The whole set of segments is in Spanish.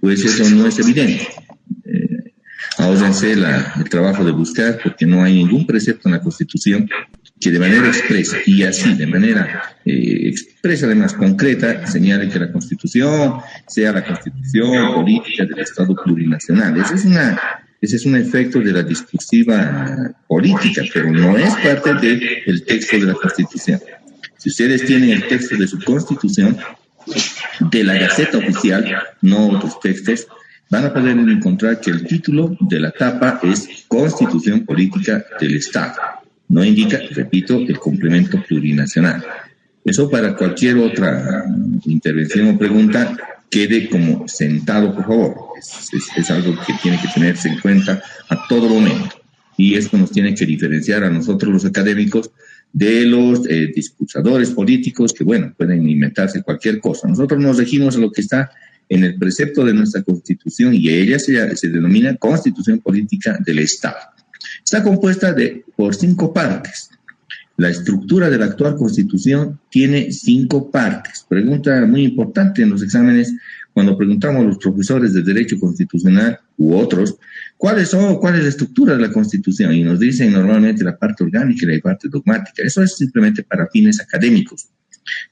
pues eso no es evidente. Ahórrense el trabajo de buscar, porque no hay ningún precepto en la Constitución que de manera expresa y así, de manera expresa, además concreta, señale que la Constitución sea la Constitución política del Estado plurinacional. Ese es un efecto de la discursiva política, pero no es parte del texto de la Constitución. Si ustedes tienen el texto de su Constitución, de la Gaceta Oficial, no otros textos, van a poder encontrar que el título de la tapa es Constitución Política del Estado. No indica, repito, el complemento plurinacional. Eso para cualquier otra intervención o pregunta quede como sentado, por favor. Es algo que tiene que tenerse en cuenta a todo momento. Y esto nos tiene que diferenciar a nosotros los académicos de los discursadores políticos que, bueno, pueden inventarse cualquier cosa. Nosotros nos regimos a lo que está en el precepto de nuestra Constitución y ella se denomina Constitución Política del Estado. Está compuesta por 5 partes. La estructura de la actual Constitución tiene 5 partes. Pregunta muy importante en los exámenes cuando preguntamos a los profesores de Derecho Constitucional u otros, ¿cuál es la estructura de la Constitución? Y nos dicen normalmente la parte orgánica y la parte dogmática. Eso es simplemente para fines académicos.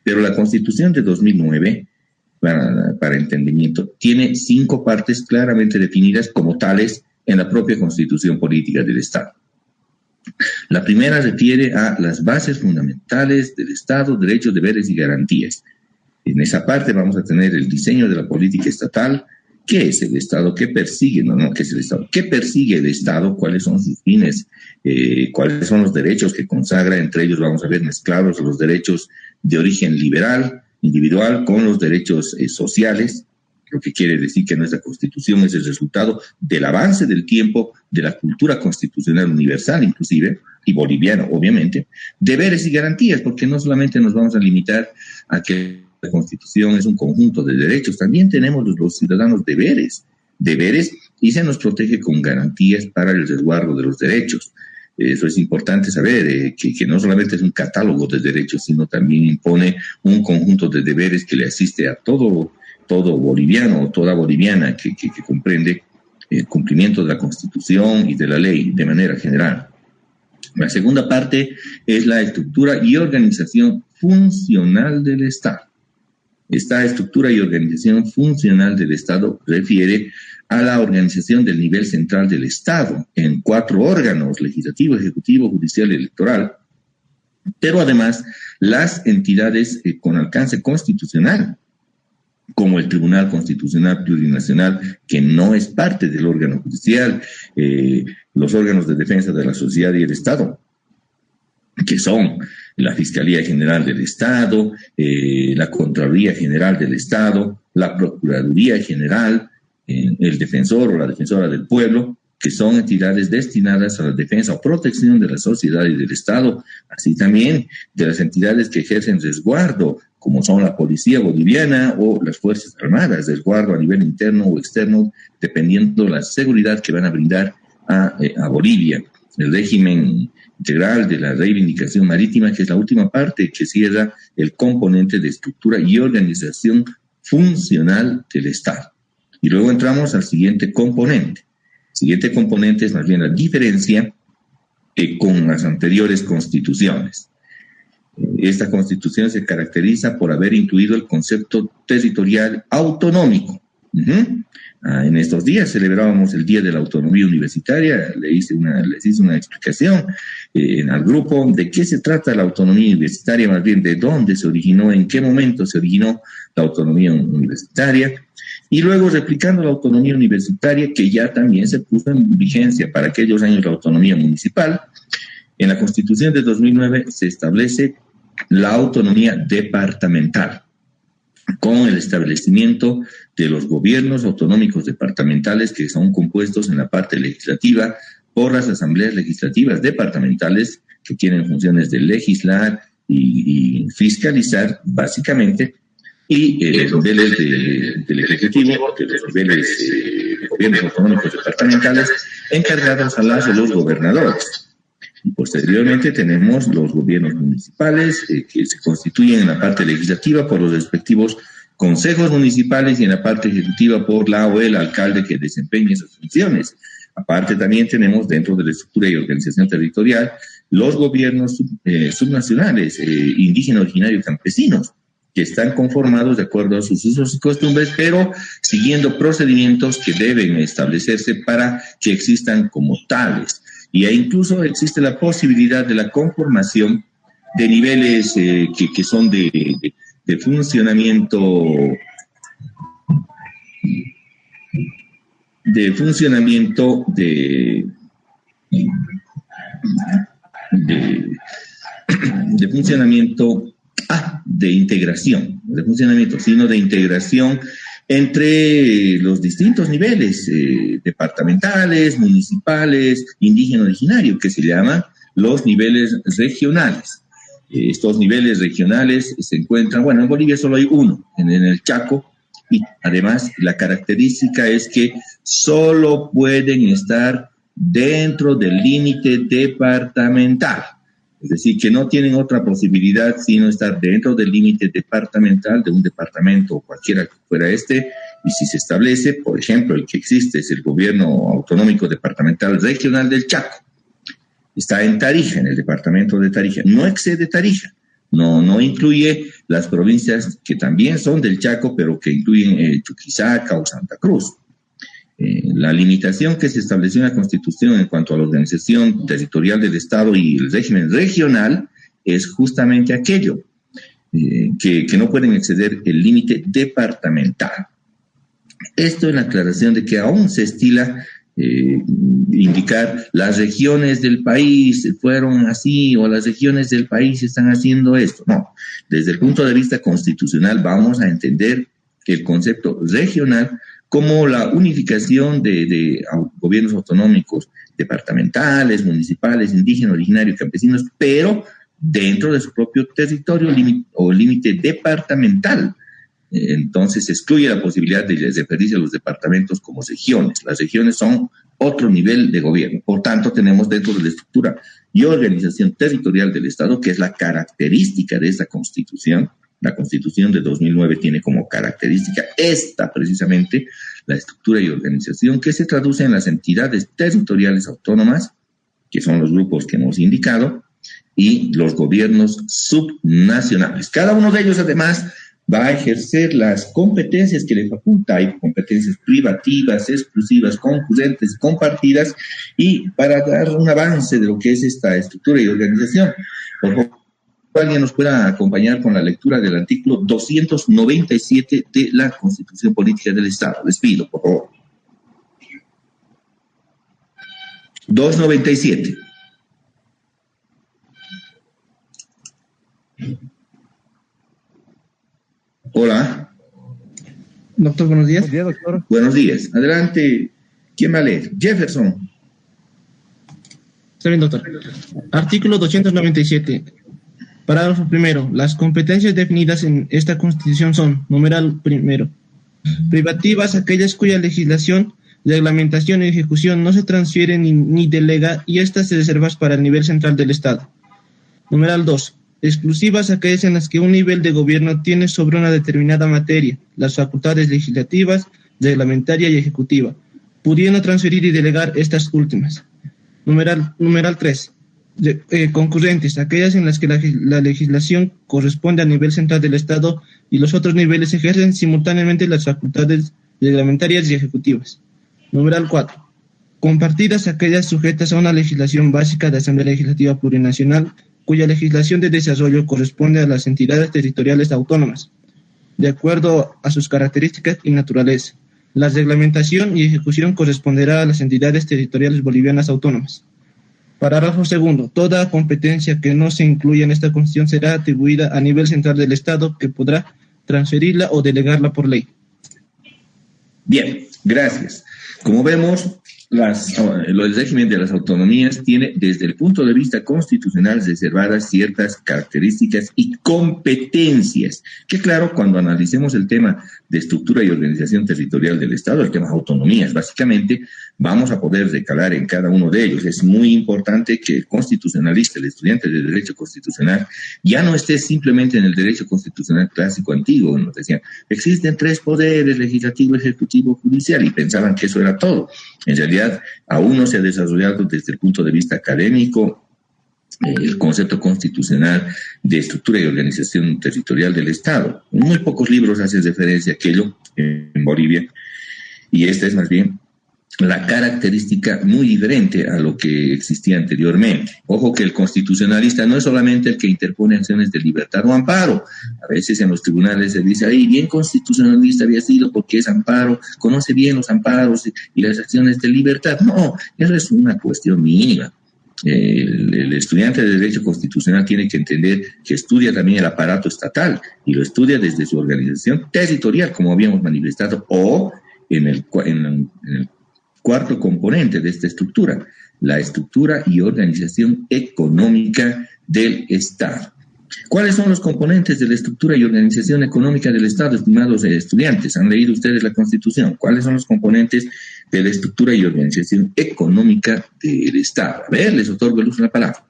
Pero la Constitución de 2009, para entendimiento, tiene 5 partes claramente definidas como tales en la propia Constitución Política del Estado. La primera refiere a las bases fundamentales del Estado, derechos, deberes y garantías. En esa parte vamos a tener el diseño de la política estatal. ¿Qué es el Estado? ¿Qué persigue? ¿Qué es el Estado? ¿Qué persigue el Estado? ¿Cuáles son sus fines? ¿Cuáles son los derechos que consagra? Entre ellos vamos a ver mezclados los derechos de origen liberal, individual, con los derechos sociales, lo que quiere decir que nuestra Constitución es el resultado del avance del tiempo, de la cultura constitucional universal inclusive, y boliviana obviamente, deberes y garantías, porque no solamente nos vamos a limitar a que la Constitución es un conjunto de derechos, también tenemos los ciudadanos deberes, y se nos protege con garantías para el resguardo de los derechos. Eso es importante saber, que no solamente es un catálogo de derechos, sino también impone un conjunto de deberes que le asiste a todo boliviano o toda boliviana que comprende el cumplimiento de la Constitución y de la ley de manera general. La segunda parte es la estructura y organización funcional del Estado. Esta estructura y organización funcional del Estado refiere a la organización del nivel central del Estado en 4 órganos: legislativo, ejecutivo, judicial y electoral, pero además las entidades con alcance constitucional, como el Tribunal Constitucional Plurinacional, que no es parte del órgano judicial, los órganos de defensa de la sociedad y el Estado, que son la Fiscalía General del Estado, la Contraloría General del Estado, la Procuraduría General, el Defensor o la Defensora del Pueblo, que son entidades destinadas a la defensa o protección de la sociedad y del Estado, así también de las entidades que ejercen resguardo, como son la Policía Boliviana o las Fuerzas Armadas, resguardo a nivel interno o externo, dependiendo de la seguridad que van a brindar a Bolivia. El régimen integral de la reivindicación marítima, que es la última parte que cierra el componente de estructura y organización funcional del Estado. Y luego entramos al siguiente componente. El siguiente componente es más bien la diferencia con las anteriores constituciones. Esta constitución se caracteriza por haber incluido el concepto territorial autonómico. En estos días celebrábamos el Día de la Autonomía Universitaria. Les hice una explicación al grupo de qué se trata la autonomía universitaria, más bien de dónde se originó, en qué momento se originó la autonomía universitaria, y luego replicando la autonomía universitaria, que ya también se puso en vigencia para aquellos años la autonomía municipal. En la Constitución de 2009 se establece la autonomía departamental, con el establecimiento de los gobiernos autonómicos departamentales, que son compuestos en la parte legislativa por las asambleas legislativas departamentales, que tienen funciones de legislar y fiscalizar básicamente, y los niveles del Ejecutivo, de los niveles de gobiernos autonómicos departamentales, encargados a los gobernadores. Y posteriormente tenemos los gobiernos municipales, que se constituyen en la parte legislativa por los respectivos consejos municipales y en la parte ejecutiva por la o el alcalde que desempeñe esas funciones. Aparte también tenemos dentro de la estructura y organización territorial los gobiernos subnacionales, indígenas, originarios, campesinos, que están conformados de acuerdo a sus usos y costumbres, pero siguiendo procedimientos que deben establecerse para que existan como tales. Y incluso existe la posibilidad de la conformación de niveles que son de funcionamiento de integración, de funcionamiento, sino de integración entre los distintos niveles departamentales, municipales, indígena, originario, que se llaman los niveles regionales. Estos niveles regionales se encuentran, bueno, en Bolivia solo hay uno, en el Chaco, y además la característica es que solo pueden estar dentro del límite departamental. Es decir, que no tienen otra posibilidad sino estar dentro del límite departamental de un departamento, cualquiera que fuera este, y si se establece, por ejemplo, el que existe es el Gobierno Autonómico Departamental Regional del Chaco. Está en Tarija, en el departamento de Tarija. No excede Tarija, no incluye las provincias que también son del Chaco, pero que incluyen Chuquisaca o Santa Cruz. La limitación que se estableció en la Constitución en cuanto a la organización territorial del Estado y el régimen regional es justamente aquello, que no pueden exceder el límite departamental. Esto en la aclaración de que aún se estila indicar las regiones del país fueron así o las regiones del país están haciendo esto. No, desde el punto de vista constitucional vamos a entender que el concepto regional como la unificación de gobiernos autonómicos departamentales, municipales, indígenas, originarios, campesinos, pero dentro de su propio territorio o límite departamental. Entonces se excluye la posibilidad de referirse a los departamentos como regiones. Las regiones son otro nivel de gobierno. Por tanto, tenemos dentro de la estructura y organización territorial del Estado, que es la característica de esta Constitución. La Constitución de 2009 tiene como característica esta, precisamente, la estructura y organización que se traduce en las entidades territoriales autónomas, que son los grupos que hemos indicado, y los gobiernos subnacionales. Cada uno de ellos, además, va a ejercer las competencias que le faculta. Hay competencias privativas, exclusivas, concurrentes, compartidas, y para dar un avance de lo que es esta estructura y organización, por favor, alguien nos pueda acompañar con la lectura del artículo 297 de la Constitución Política del Estado. Les pido, por favor. 297. Hola. Doctor, buenos días. Buenos días, doctor. Buenos días. Adelante. ¿Quién va a leer? Jefferson. Está bien, doctor. Artículo 297. Parágrafo primero. Las competencias definidas en esta Constitución son, numeral primero, privativas aquellas cuya legislación, reglamentación y ejecución no se transfiere ni delega y estas se reservan para el nivel central del Estado. Numeral 2. Exclusivas aquellas en las que un nivel de gobierno tiene sobre una determinada materia las facultades legislativas, reglamentaria y ejecutiva, pudiendo transferir y delegar estas últimas. Numeral 3. Concurrentes, aquellas en las que la legislación corresponde al nivel central del Estado y los otros niveles ejercen simultáneamente las facultades reglamentarias y ejecutivas. Numeral 4. Compartidas aquellas sujetas a una legislación básica de Asamblea Legislativa Plurinacional, cuya legislación de desarrollo corresponde a las entidades territoriales autónomas, de acuerdo a sus características y naturaleza. La reglamentación y ejecución corresponderá a las entidades territoriales bolivianas autónomas. Parágrafo segundo. Toda competencia que no se incluya en esta Constitución será atribuida a nivel central del Estado, que podrá transferirla o delegarla por ley. Bien, gracias. Como vemos, El régimen de las autonomías tiene, desde el punto de vista constitucional, reservadas ciertas características y competencias, que claro, cuando analicemos el tema de estructura y organización territorial del Estado, el tema de autonomías, básicamente, vamos a poder recalar en cada uno de ellos. Es muy importante que el constitucionalista, el estudiante de Derecho Constitucional, ya no esté simplemente en el Derecho Constitucional clásico antiguo. Nos decían, existen 3 poderes, legislativo, ejecutivo, judicial, y pensaban que eso era todo. En realidad, aún no se ha desarrollado desde el punto de vista académico el concepto constitucional de estructura y organización territorial del Estado. Muy pocos libros hacen referencia a aquello en Bolivia, y esta es más bien la característica muy diferente a lo que existía anteriormente. Ojo que el constitucionalista no es solamente el que interpone acciones de libertad o amparo. A veces en los tribunales se dice, ahí bien constitucionalista había sido porque es amparo, conoce bien los amparos y las acciones de libertad. No, eso es una cuestión mínima. El estudiante de Derecho Constitucional tiene que entender que estudia también el aparato estatal, y lo estudia desde su organización territorial, como habíamos manifestado, o en el cuarto componente de esta estructura, la estructura y organización económica del Estado. ¿Cuáles son los componentes de la estructura y organización económica del Estado, estimados estudiantes? ¿Han leído ustedes la Constitución? ¿Cuáles son los componentes de la estructura y organización económica del Estado? A ver, les otorgo el uso de la palabra.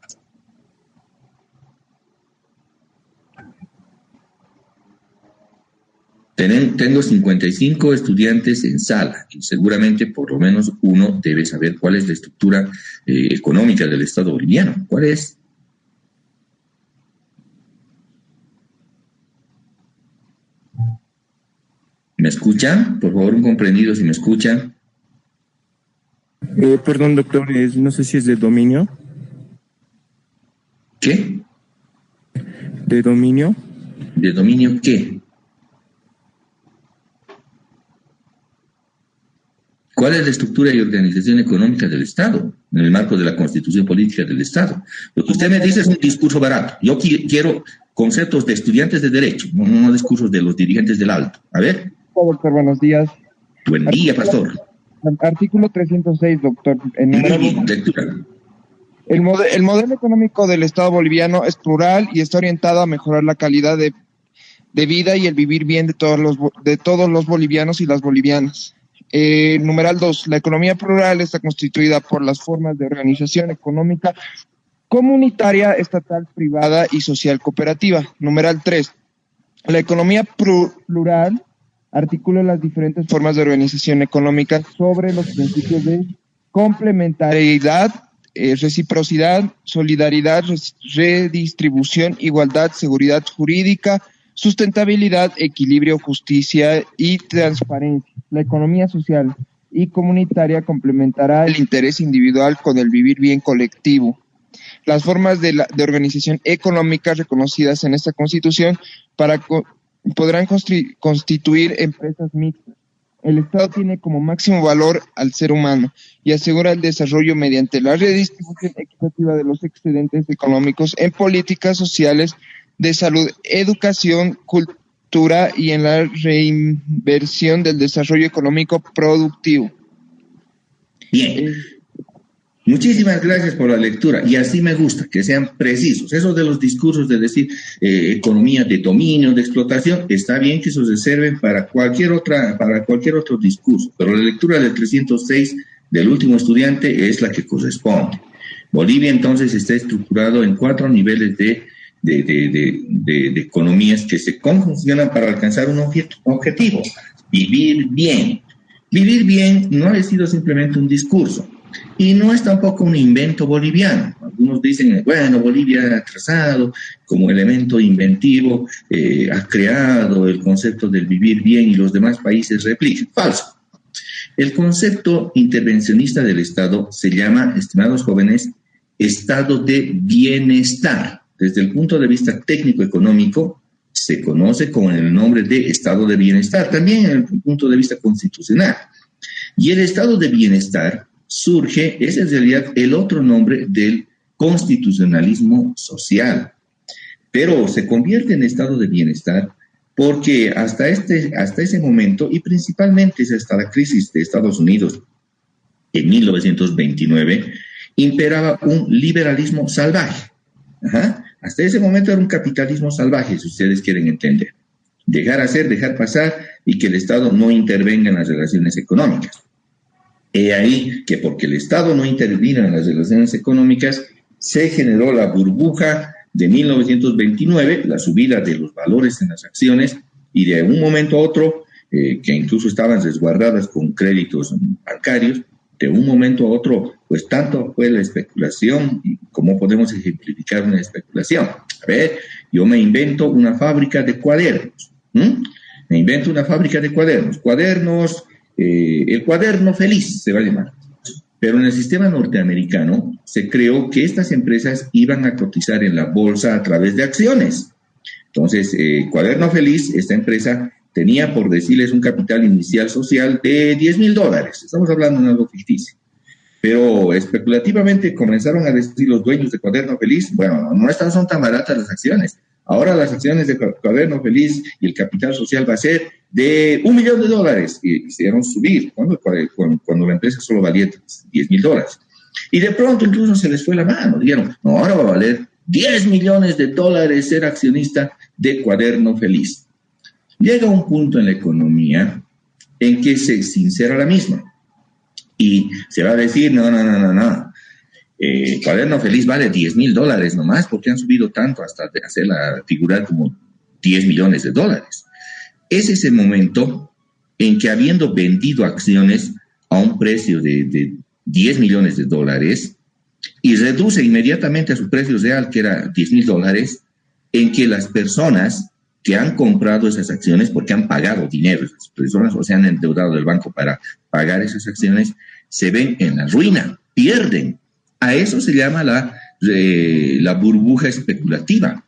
Tengo 55 estudiantes en sala, y seguramente por lo menos uno debe saber cuál es la estructura económica del Estado boliviano. ¿Cuál es? ¿Me escuchan? Por favor, un comprendido si me escuchan. Perdón, doctor, no sé si es de dominio. ¿Qué? ¿De dominio? ¿De dominio qué? ¿Cuál es la estructura y organización económica del Estado en el marco de la Constitución Política del Estado? Lo que usted me dice es un discurso barato. Yo quiero conceptos de estudiantes de Derecho, no discursos de los dirigentes del alto. A ver. Doctor, buenos días. Buen día, pastor. Artículo 306, doctor. Lectura. El modelo económico del Estado boliviano es plural y está orientado a mejorar la calidad de vida y el vivir bien de todos los bolivianos y las bolivianas. Numeral 2. La economía plural está constituida por las formas de organización económica comunitaria, estatal, privada y social cooperativa. Numeral 3. La economía plural articula las diferentes formas de organización económica sobre los principios de complementariedad, reciprocidad, solidaridad, redistribución, igualdad, seguridad jurídica, sustentabilidad, equilibrio, justicia y transparencia. La economía social y comunitaria complementará el interés individual con el vivir bien colectivo. Las formas de organización económica reconocidas en esta Constitución podrán constituir empresas mixtas. El Estado tiene como máximo valor al ser humano y asegura el desarrollo mediante la redistribución equitativa de los excedentes económicos en políticas sociales de salud, educación, cultura y en la reinversión del desarrollo económico productivo. Bien. Muchísimas gracias por la lectura, y así me gusta, que sean precisos. Eso de los discursos de decir economía de dominio, de explotación, está bien que eso se reserven para cualquier otro discurso, pero la lectura del 306 del último estudiante es la que corresponde. Bolivia entonces está estructurado en 4 niveles de economías que se conjuncionan para alcanzar un objetivo: vivir bien. Vivir bien no ha sido simplemente un discurso, y no es tampoco un invento boliviano. Algunos dicen, bueno, Bolivia ha trazado como elemento inventivo, ha creado el concepto del vivir bien y los demás países replican. Falso. El concepto intervencionista del Estado se llama, estimados jóvenes, estado de bienestar. Desde el punto de vista técnico-económico, se conoce con el nombre de estado de bienestar, también en el punto de vista constitucional. Y el estado de bienestar es en realidad el otro nombre del constitucionalismo social, pero se convierte en estado de bienestar porque hasta ese momento, y principalmente hasta la crisis de Estados Unidos en 1929, imperaba un liberalismo salvaje. Ajá. Hasta ese momento era un capitalismo salvaje, si ustedes quieren entender. Dejar hacer, dejar pasar y que el Estado no intervenga en las relaciones económicas. He ahí que porque el Estado no intervino en las relaciones económicas, se generó la burbuja de 1929, la subida de los valores en las acciones, y de un momento a otro, que incluso estaban resguardadas con créditos bancarios, de un momento a otro, pues tanto fue la especulación, y cómo podemos ejemplificar una especulación. A ver, yo me invento una fábrica de cuadernos, me invento una fábrica de cuadernos, el cuaderno feliz se va a llamar. Pero en el sistema norteamericano se creó que estas empresas iban a cotizar en la bolsa a través de acciones. Entonces, Cuaderno Feliz, esta empresa, tenía, por decirles, un capital inicial social de $10,000. Estamos hablando de algo ficticio. Pero especulativamente comenzaron a decir los dueños de Cuaderno Feliz, bueno, no son tan baratas las acciones. Ahora las acciones de Cuaderno Feliz y el capital social va a ser de $1 millón. Y se dieron subir cuando la empresa solo valía $10,000. Y de pronto incluso se les fue la mano. Dijeron, no, ahora va a valer $10 millones ser accionista de Cuaderno Feliz. Llega un punto en la economía en que se sincera la misma. Y se va a decir, no. Cuaderno Feliz vale $10,000 nomás, porque han subido tanto hasta de hacerla figurar como $10 millones. Es ese momento en que, habiendo vendido acciones a un precio de $10 millones y reduce inmediatamente a su precio real, que era $10,000, en que las personas que han comprado esas acciones, porque han pagado dinero, esas personas, o se han endeudado del banco para pagar esas acciones, se ven en la ruina, pierden. A eso se llama la burbuja especulativa.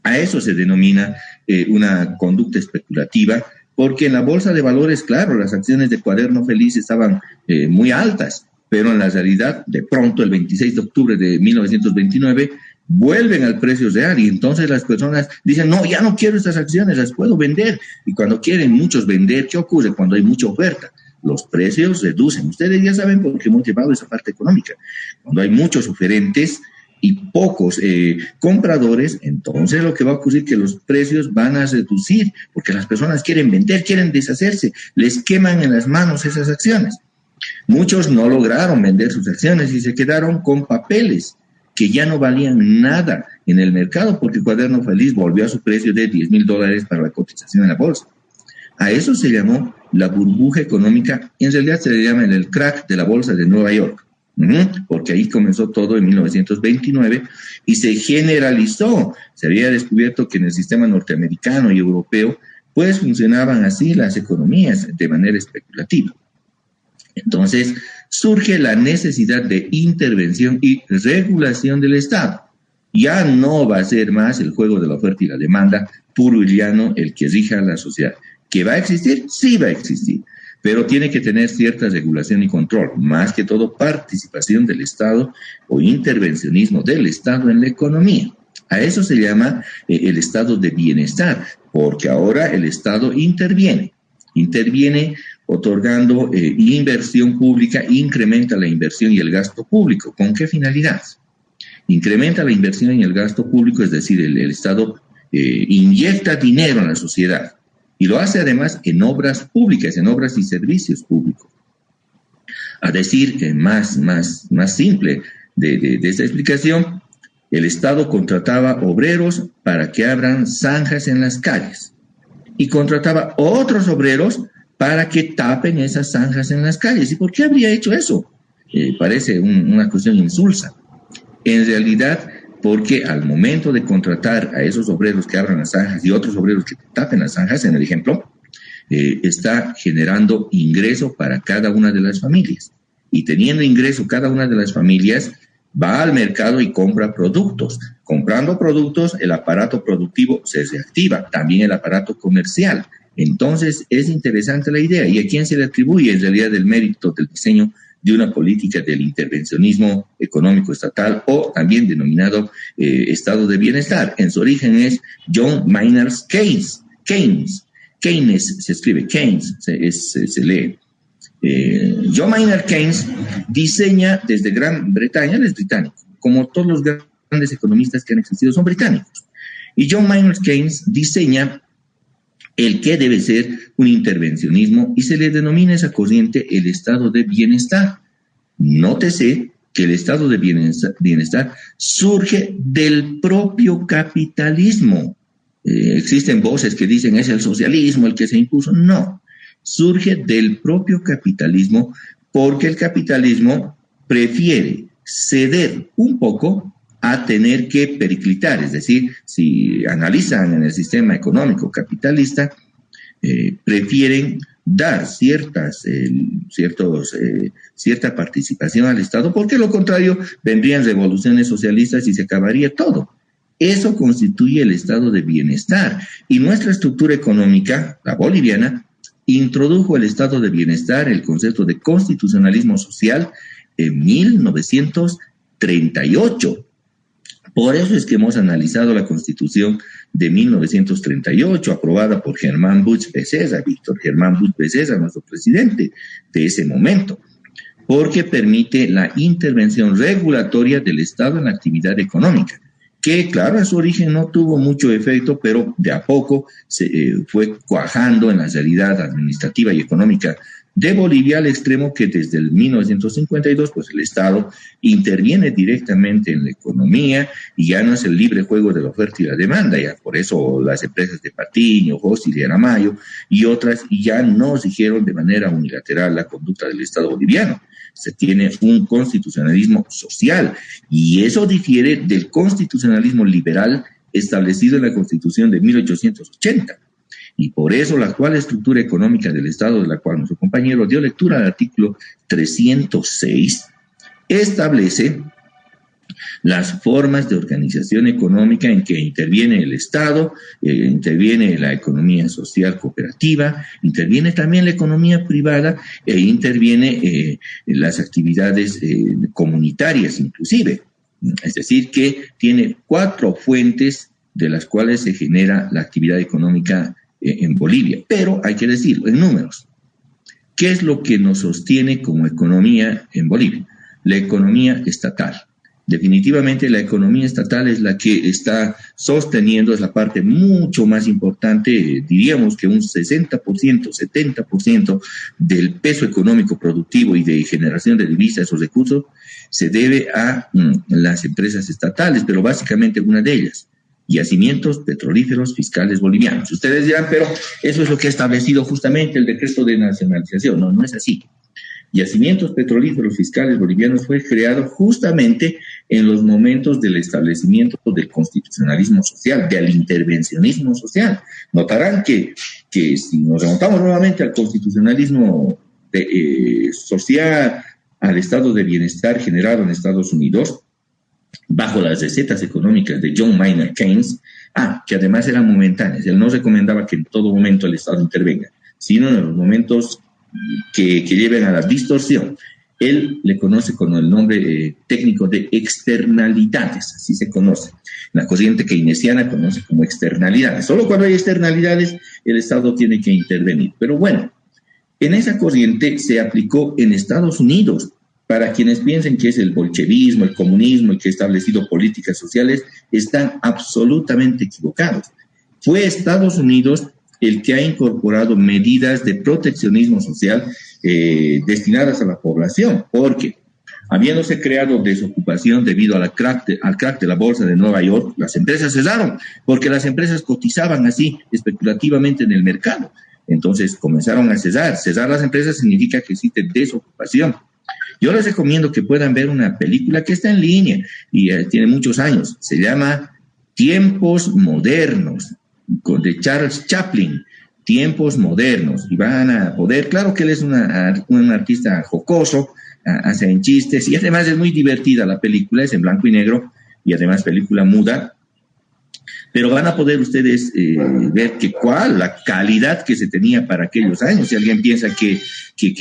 A eso se denomina una conducta especulativa, porque en la bolsa de valores, claro, las acciones de Cuaderno Feliz estaban muy altas, pero en la realidad, de pronto, el 26 de octubre de 1929, vuelven al precio real, y entonces las personas dicen, no, ya no quiero estas acciones, las puedo vender. Y cuando quieren muchos vender, ¿qué ocurre cuando hay mucha oferta? Los precios reducen. Ustedes ya saben porque hemos llevado esa parte económica. Cuando hay muchos oferentes y pocos compradores, entonces lo que va a ocurrir es que los precios van a reducir, porque las personas quieren vender, quieren deshacerse, les queman en las manos esas acciones. Muchos no lograron vender sus acciones y se quedaron con papeles que ya no valían nada en el mercado, porque Cuaderno Feliz volvió a su precio de $10,000 para la cotización en la bolsa. A eso se llamó la burbuja económica. En realidad se le llama el crack de la bolsa de Nueva York, porque ahí comenzó todo en 1929 y se generalizó. Se había descubierto que en el sistema norteamericano y europeo pues funcionaban así las economías de manera especulativa. Entonces surge la necesidad de intervención y regulación del Estado. Ya no va a ser más el juego de la oferta y la demanda puro y llano el que rija la sociedad. ¿Que va a existir? Sí va a existir, pero tiene que tener cierta regulación y control, más que todo participación del Estado o intervencionismo del Estado en la economía. A eso se llama el estado de bienestar, porque ahora el Estado interviene otorgando inversión pública, incrementa la inversión y el gasto público. ¿Con qué finalidad? Incrementa la inversión y el gasto público, es decir, el Estado inyecta dinero en la sociedad. Y lo hace además en obras públicas, en obras y servicios públicos. A decir más simple de esta explicación, el Estado contrataba obreros para que abran zanjas en las calles y contrataba otros obreros para que tapen esas zanjas en las calles. ¿Y por qué habría hecho eso? Parece una cuestión insulsa. En realidad, porque al momento de contratar a esos obreros que abran las zanjas y otros obreros que tapen las zanjas, en el ejemplo, está generando ingreso para cada una de las familias. Y teniendo ingreso cada una de las familias, va al mercado y compra productos. Comprando productos, el aparato productivo se reactiva, también el aparato comercial. Entonces, es interesante la idea. ¿Y a quién se le atribuye en realidad el mérito del diseño de una política del intervencionismo económico estatal, o también denominado estado de bienestar? En su origen es John Maynard Keynes. Keynes se escribe, Keynes se lee. John Maynard Keynes diseña desde Gran Bretaña, él es británico, como todos los grandes economistas que han existido son británicos. Y John Maynard Keynes diseña el que debe ser un intervencionismo y se le denomina esa corriente el estado de bienestar. Nótese que el estado de bienestar surge del propio capitalismo. Existen voces que dicen es el socialismo el que se impuso. No, surge del propio capitalismo porque el capitalismo prefiere ceder un poco a tener que periclitar, es decir, si analizan en el sistema económico capitalista, prefieren dar cierta participación al Estado, porque lo contrario vendrían revoluciones socialistas y se acabaría todo. Eso constituye el estado de bienestar. Y nuestra estructura económica, la boliviana, introdujo el estado de bienestar, el concepto de constitucionalismo social, en 1938. Por eso es que hemos analizado la Constitución de 1938, aprobada por Germán Busch Becerra, Víctor Germán Busch Becerra, nuestro presidente de ese momento, porque permite la intervención regulatoria del Estado en la actividad económica, que claro, a su origen no tuvo mucho efecto, pero de a poco se fue cuajando en la realidad administrativa y económica de Bolivia, al extremo que desde el 1952 pues el Estado interviene directamente en la economía y ya no es el libre juego de la oferta y la demanda. Ya por eso las empresas de Patiño, Fósil y Aramayo y otras ya no siguieron de manera unilateral la conducta del Estado boliviano. Se tiene un constitucionalismo social y eso difiere del constitucionalismo liberal establecido en la Constitución de 1880. Y por eso la actual estructura económica del Estado, de la cual nuestro compañero dio lectura al artículo 306, establece las formas de organización económica en que interviene el Estado, interviene la economía social cooperativa, interviene también la economía privada e interviene las actividades comunitarias inclusive. Es decir, que tiene 4 fuentes de las cuales se genera la actividad económica en Bolivia, pero hay que decirlo en números. ¿Qué es lo que nos sostiene como economía en Bolivia? La economía estatal. Definitivamente la economía estatal es la que está sosteniendo, es la parte mucho más importante, diríamos que un 60%, 70% del peso económico productivo y de generación de divisas o recursos se debe a las empresas estatales, pero básicamente una de ellas, yacimientos petrolíferos fiscales bolivianos. Ustedes dirán, pero eso es lo que ha establecido justamente el decreto de nacionalización. No, no es así. Yacimientos petrolíferos fiscales bolivianos fue creado justamente en los momentos del establecimiento del constitucionalismo social, del intervencionismo social. Notarán que si nos remontamos nuevamente al constitucionalismo social, al estado de bienestar generado en Estados Unidos, bajo las recetas económicas de John Maynard Keynes, que además eran momentáneas. Él no recomendaba que en todo momento el Estado intervenga, sino en los momentos que lleven a la distorsión. Él le conoce con el nombre técnico de externalidades, así se conoce. La corriente keynesiana conoce como externalidades. Solo cuando hay externalidades el Estado tiene que intervenir. Pero bueno, en esa corriente se aplicó en Estados Unidos. Para quienes piensen que es el bolchevismo, el comunismo y que ha establecido políticas sociales, están absolutamente equivocados. Fue Estados Unidos el que ha incorporado medidas de proteccionismo social destinadas a la población, porque habiéndose creado desocupación debido al crack de la bolsa de Nueva York, las empresas cesaron, porque las empresas cotizaban así especulativamente en el mercado. Entonces comenzaron a cesar. Cesar las empresas significa que existe desocupación. Yo les recomiendo que puedan ver una película que está en línea y tiene muchos años. Se llama Tiempos Modernos, de Charles Chaplin. Tiempos Modernos. Y van a poder, claro que él es un artista jocoso, hacen chistes y además es muy divertida la película, es en blanco y negro y además película muda. Pero van a poder ustedes ver la calidad que se tenía para aquellos años. Si alguien piensa que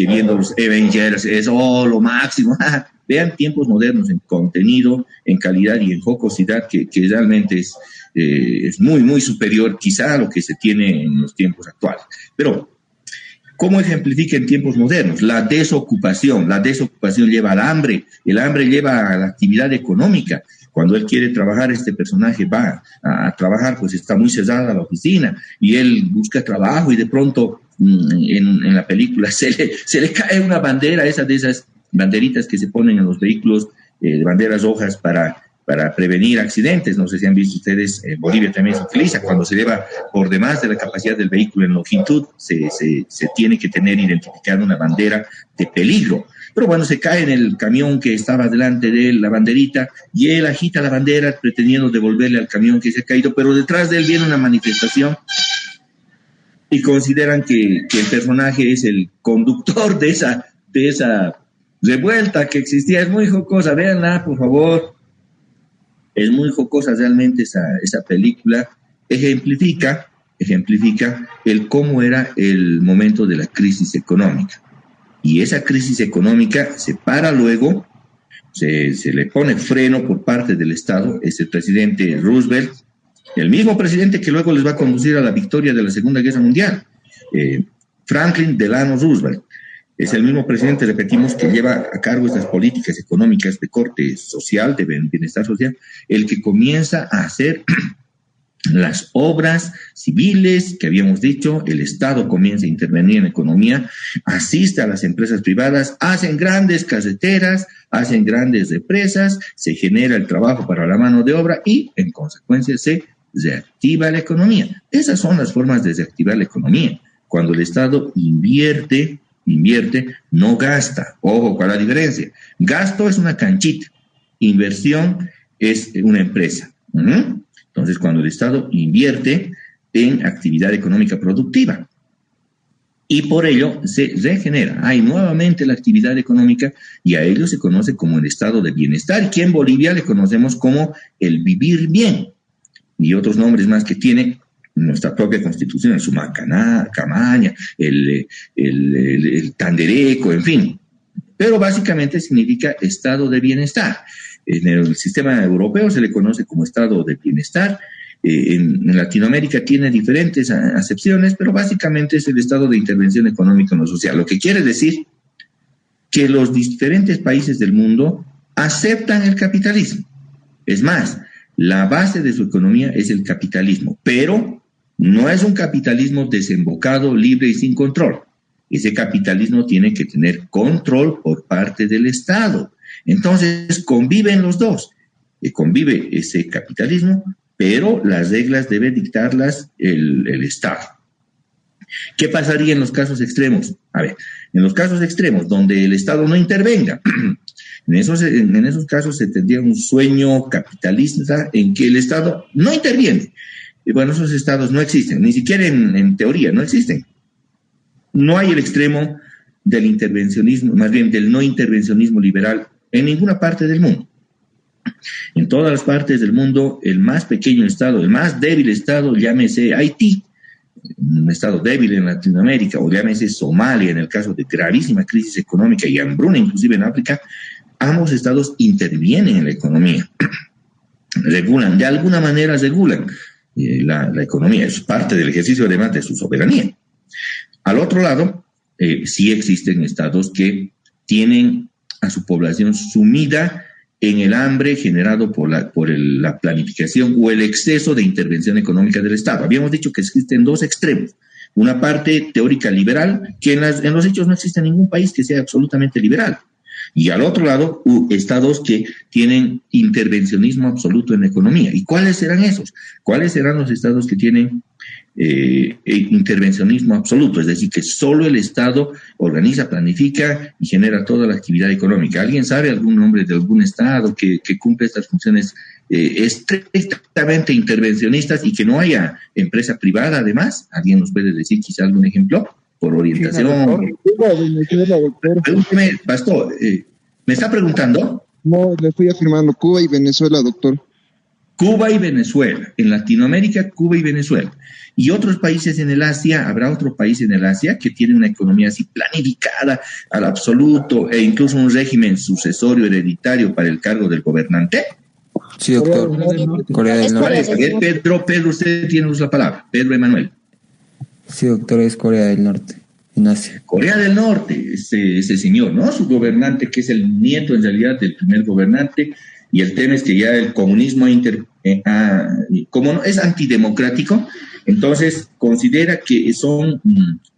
viendo los Avengers es lo máximo, vean Tiempos Modernos en contenido, en calidad y en jocosidad, que realmente es muy, muy superior quizá a lo que se tiene en los tiempos actuales. Pero ¿Cómo ejemplifica en tiempos modernos? La desocupación lleva al hambre, el hambre lleva a la actividad económica. Cuando él quiere trabajar, este personaje va a trabajar, pues está muy cerrada la oficina y él busca trabajo y de pronto en la película se le cae una bandera, esa de esas banderitas que se ponen en los vehículos, banderas rojas para prevenir accidentes. No sé si han visto ustedes, en Bolivia también se utiliza. Cuando se lleva por demás de la capacidad del vehículo en longitud, se tiene que tener identificada una bandera de peligro. Pero bueno, se cae en el camión que estaba delante de él la banderita y él agita la bandera pretendiendo devolverle al camión que se ha caído, pero detrás de él viene una manifestación y consideran que el personaje es el conductor de esa revuelta que existía. Es muy jocosa, véanla por favor. Es muy jocosa realmente esa película. Ejemplifica el cómo era el momento de la crisis económica. Y esa crisis económica se para luego, se le pone freno por parte del Estado. Es el presidente Roosevelt, el mismo presidente que luego les va a conducir a la victoria de la Segunda Guerra Mundial, Franklin Delano Roosevelt. Es el mismo presidente, repetimos, que lleva a cargo estas políticas económicas de corte social, de bienestar social, el que comienza a hacer las obras civiles que habíamos dicho. El Estado comienza a intervenir en la economía, asiste a las empresas privadas, hacen grandes carreteras, hacen grandes represas, se genera el trabajo para la mano de obra y, en consecuencia, se reactiva la economía. Esas son las formas de reactivar la economía. Cuando el Estado invierte, no gasta. Ojo, ¿cuál es la diferencia? Gasto es una canchita, inversión es una empresa. Entonces, cuando el Estado invierte en actividad económica productiva y por ello se regenera, hay nuevamente la actividad económica y a ello se conoce como el estado de bienestar, que en Bolivia le conocemos como el vivir bien y otros nombres más que tiene nuestra propia constitución, el Sumacaná, Camaña, el Tandereco, en fin. Pero básicamente significa estado de bienestar. En el sistema europeo se le conoce como estado de bienestar. En Latinoamérica tiene diferentes acepciones, pero básicamente es el estado de intervención económica en lo social. Lo que quiere decir que los diferentes países del mundo aceptan el capitalismo. Es más, la base de su economía es el capitalismo, pero no es un capitalismo desembocado, libre y sin control. Ese capitalismo tiene que tener control por parte del Estado. Entonces conviven los dos. Convive ese capitalismo, pero las reglas debe dictarlas el Estado. ¿Qué pasaría en los casos extremos? A ver, en los casos extremos donde el Estado no intervenga, en esos casos se tendría un sueño capitalista en que el Estado no interviene. Y bueno, esos estados no existen, ni siquiera en teoría, no existen. No hay el extremo del intervencionismo, más bien del no intervencionismo liberal en ninguna parte del mundo. En todas las partes del mundo, el más pequeño estado, el más débil estado, llámese Haití, un estado débil en Latinoamérica, o llámese Somalia, en el caso de gravísima crisis económica y hambruna, inclusive en África, ambos estados intervienen en la economía. Regulan, de alguna manera regulan la economía, es parte del ejercicio además de su soberanía. Al otro lado, sí existen estados que tienen a su población sumida en el hambre generado por la planificación o el exceso de intervención económica del Estado. Habíamos dicho que existen dos extremos. Una parte teórica liberal, que en los hechos no existe ningún país que sea absolutamente liberal. Y al otro lado, estados que tienen intervencionismo absoluto en la economía. ¿Y cuáles serán esos? ¿Cuáles serán los estados que tienen intervencionismo absoluto? Es decir, que solo el Estado organiza, planifica y genera toda la actividad económica. ¿Alguien sabe algún nombre de algún estado que cumple estas funciones estrictamente intervencionistas y que no haya empresa privada además? ¿Alguien nos puede decir quizá algún ejemplo? Por orientación. Pregúnteme, pastor, ¿me está preguntando? No, le estoy afirmando Cuba y Venezuela, doctor. Cuba y Venezuela. En Latinoamérica, Cuba y Venezuela. Y otros países en el Asia, habrá otro país en el Asia que tiene una economía así planificada al absoluto e incluso un régimen sucesorio hereditario para el cargo del gobernante. Sí, doctor. Corea del Norte. Pedro, usted tiene la palabra. Pedro Emanuel. Sí, doctor, es Corea del Norte. En Asia. Corea del Norte, ese señor, ¿no? Su gobernante, que es el nieto en realidad del primer gobernante, y el tema es que ya el comunismo como no, es antidemocrático, entonces considera que son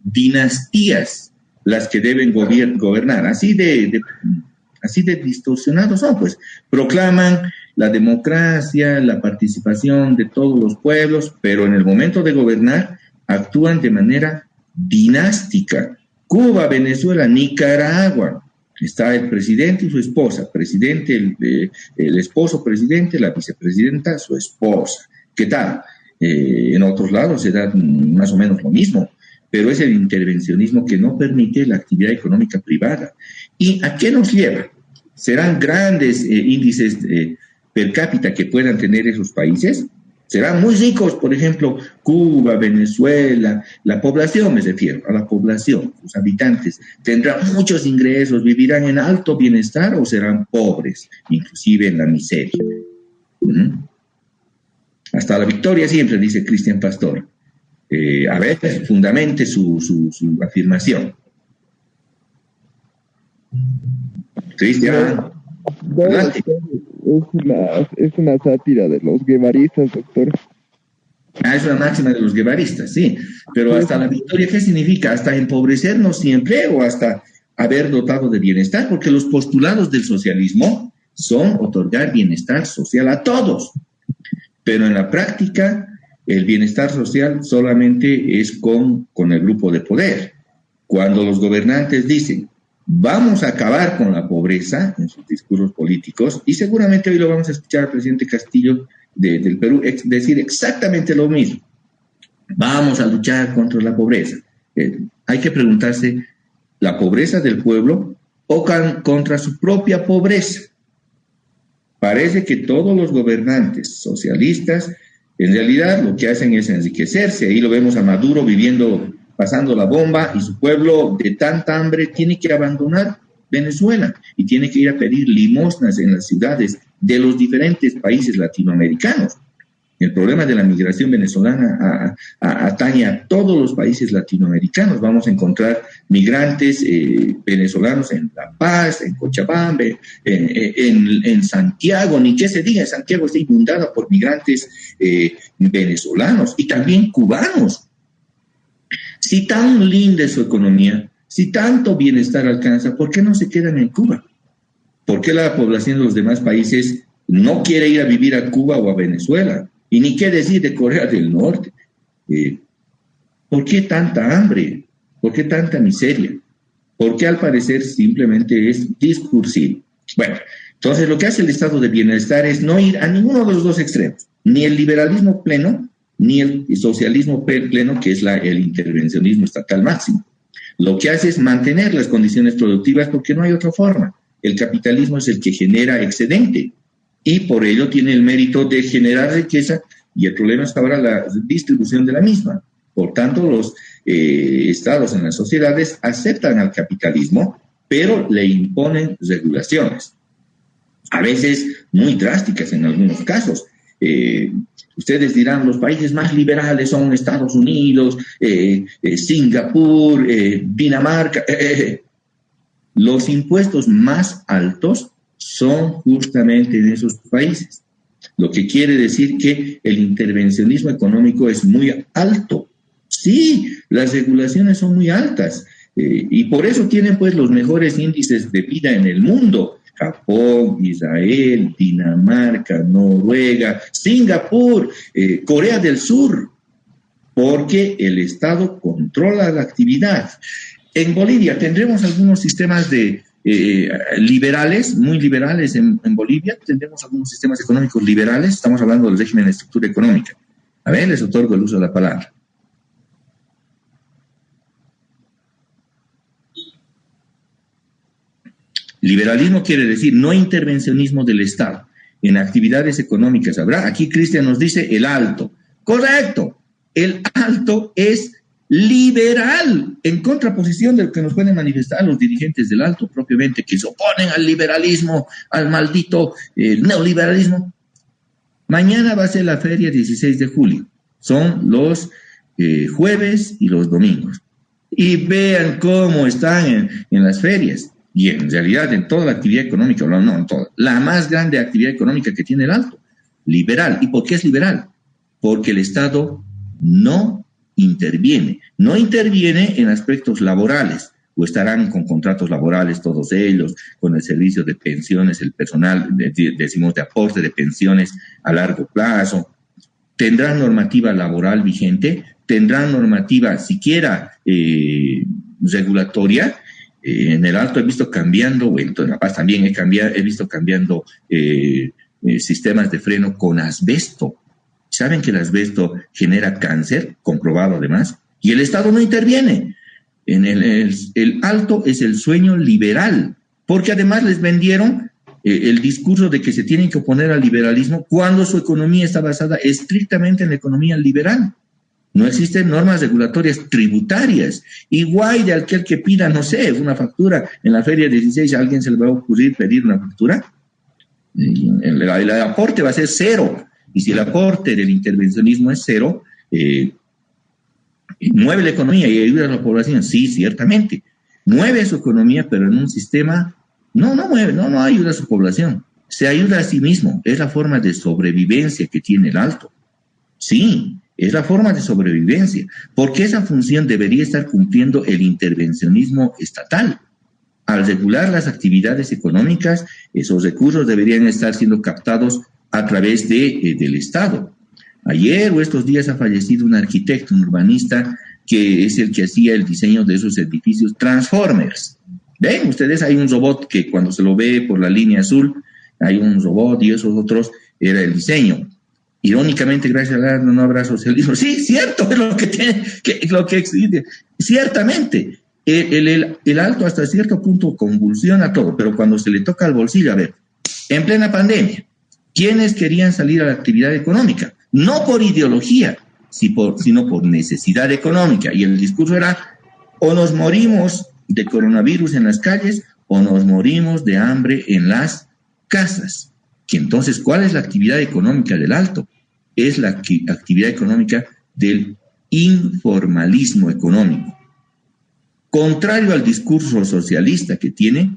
dinastías las que deben gobernar, así de distorsionados son, pues proclaman la democracia, la participación de todos los pueblos, pero en el momento de gobernar actúan de manera dinástica. Cuba, Venezuela, Nicaragua, está el presidente y su esposa, presidente, el esposo presidente, la vicepresidenta, su esposa. ¿Qué tal? En otros lados se da más o menos lo mismo, pero es el intervencionismo que no permite la actividad económica privada. ¿Y a qué nos lleva? ¿Serán grandes índices per cápita que puedan tener esos países? Serán muy ricos, por ejemplo, Cuba, Venezuela, la población, me refiero a la población, sus habitantes, tendrán muchos ingresos, vivirán en alto bienestar o serán pobres, inclusive en la miseria. Hasta la victoria siempre, dice Cristian Pastor. A ver, fundamente su afirmación. Cristian, adelante. Es una sátira de los guevaristas, doctor. Es una máxima de los guevaristas, sí. Pero hasta la victoria, ¿qué significa? ¿Hasta empobrecernos siempre o hasta haber dotado de bienestar? Porque los postulados del socialismo son otorgar bienestar social a todos. Pero en la práctica, el bienestar social solamente es con el grupo de poder. Cuando los gobernantes dicen, vamos a acabar con la pobreza en sus discursos políticos, y seguramente hoy lo vamos a escuchar al presidente Castillo del Perú decir exactamente lo mismo. Vamos a luchar contra la pobreza. Hay que preguntarse, ¿la pobreza del pueblo o contra su propia pobreza? Parece que todos los gobernantes socialistas en realidad lo que hacen es enriquecerse. Ahí lo vemos a Maduro pasando la bomba, y su pueblo de tanta hambre tiene que abandonar Venezuela y tiene que ir a pedir limosnas en las ciudades de los diferentes países latinoamericanos. El problema de la migración venezolana atañe a todos los países latinoamericanos. Vamos a encontrar migrantes venezolanos en La Paz, en Cochabamba, en Santiago, ni qué se diga, Santiago está inundada por migrantes venezolanos y también cubanos. Si tan linda es su economía, si tanto bienestar alcanza, ¿por qué no se quedan en Cuba? ¿Por qué la población de los demás países no quiere ir a vivir a Cuba o a Venezuela? Y ni qué decir de Corea del Norte. ¿Por qué tanta hambre? ¿Por qué tanta miseria? ¿Por qué al parecer simplemente es discursivo? Bueno, entonces lo que hace el estado de bienestar es no ir a ninguno de los dos extremos, ni el liberalismo pleno, ni el socialismo pleno, que es el intervencionismo estatal máximo. Lo que hace es mantener las condiciones productivas porque no hay otra forma. El capitalismo es el que genera excedente y por ello tiene el mérito de generar riqueza, y el problema es ahora la distribución de la misma. Por tanto, los estados en las sociedades aceptan al capitalismo, pero le imponen regulaciones, a veces muy drásticas en algunos casos. Ustedes dirán, los países más liberales son Estados Unidos, Singapur, Dinamarca. Los impuestos más altos son justamente en esos países, lo que quiere decir que el intervencionismo económico es muy alto. Sí, las regulaciones son muy altas, y por eso tienen pues los mejores índices de vida en el mundo. Japón, Israel, Dinamarca, Noruega, Singapur, Corea del Sur, porque el Estado controla la actividad. En Bolivia tendremos algunos sistemas liberales, muy liberales en Bolivia, tendremos algunos sistemas económicos liberales, estamos hablando del régimen de estructura económica. A ver, les otorgo el uso de la palabra. Liberalismo quiere decir no intervencionismo del Estado en actividades económicas. Habrá, aquí Cristian nos dice el alto. Correcto, el alto es liberal, en contraposición de lo que nos pueden manifestar los dirigentes del alto propiamente, que se oponen al liberalismo, al maldito neoliberalismo. Mañana va a ser la feria 16 de julio, son los jueves y los domingos. y vean cómo están en las ferias. Y en realidad en toda la actividad económica, no en toda, la más grande actividad económica que tiene el Alto, liberal. ¿Y por qué es liberal? Porque el Estado no interviene en aspectos laborales, o estarán con contratos laborales todos ellos, con el servicio de pensiones, el personal, decimos, de aporte de pensiones a largo plazo. Tendrán normativa laboral vigente, tendrán normativa siquiera regulatoria. En el Alto he visto cambiando, en La Paz también he visto cambiando sistemas de freno con asbesto. ¿Saben que el asbesto genera cáncer? Comprobado además. Y el Estado no interviene. El Alto es el sueño liberal, porque además les vendieron el discurso de que se tienen que oponer al liberalismo cuando su economía está basada estrictamente en la economía liberal. No existen normas regulatorias tributarias. Igual de aquel que pida, no sé, una factura en la feria 16, ¿a alguien se le va a ocurrir pedir una factura? El aporte va a ser cero. Y si el aporte del intervencionismo es cero, ¿mueve la economía y ayuda a la población? Sí, ciertamente. Mueve su economía, pero en un sistema, no mueve, no ayuda a su población. Se ayuda a sí mismo. Es la forma de sobrevivencia que tiene el Alto. Sí, es la forma de sobrevivencia, porque esa función debería estar cumpliendo el intervencionismo estatal. Al regular las actividades económicas, esos recursos deberían estar siendo captados a través del Estado. Ayer o estos días ha fallecido un arquitecto, un urbanista, que es el que hacía el diseño de esos edificios Transformers. Ven ustedes, hay un robot que cuando se lo ve por la línea azul, hay un robot y esos otros, era el diseño. Irónicamente, gracias a Dios no habrá socialismo. Sí, cierto, es lo que tiene, lo que existe. Ciertamente, el Alto hasta cierto punto convulsiona todo, pero cuando se le toca al bolsillo, a ver, en plena pandemia, ¿quiénes querían salir a la actividad económica? No por ideología, sino por necesidad económica. Y el discurso era, o nos morimos de coronavirus en las calles, o nos morimos de hambre en las casas. Que entonces, ¿cuál es la actividad económica del Alto? Es la actividad económica del informalismo económico. Contrario al discurso socialista que tiene,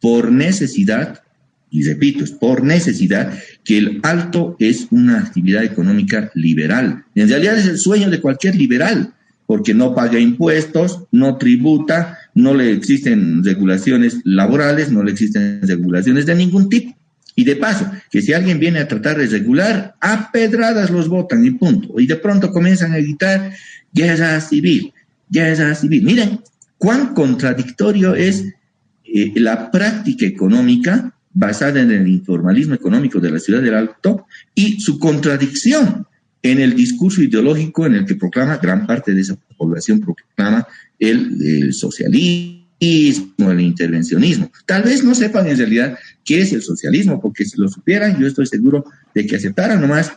por necesidad, y repito, es por necesidad, que el Alto es una actividad económica liberal. En realidad es el sueño de cualquier liberal, porque no paga impuestos, no tributa, no le existen regulaciones laborales, no le existen regulaciones de ningún tipo. Y de paso, que si alguien viene a tratar de regular, a pedradas los votan y punto. Y de pronto comienzan a gritar, guerra civil, guerra civil. Miren, cuán contradictorio es la práctica económica basada en el informalismo económico de la ciudad del Alto y su contradicción en el discurso ideológico en el que proclama, gran parte de esa población proclama el socialismo, el intervencionismo. Tal vez no sepan en realidad qué es el socialismo, porque si lo supieran, yo estoy seguro de que aceptaran nomás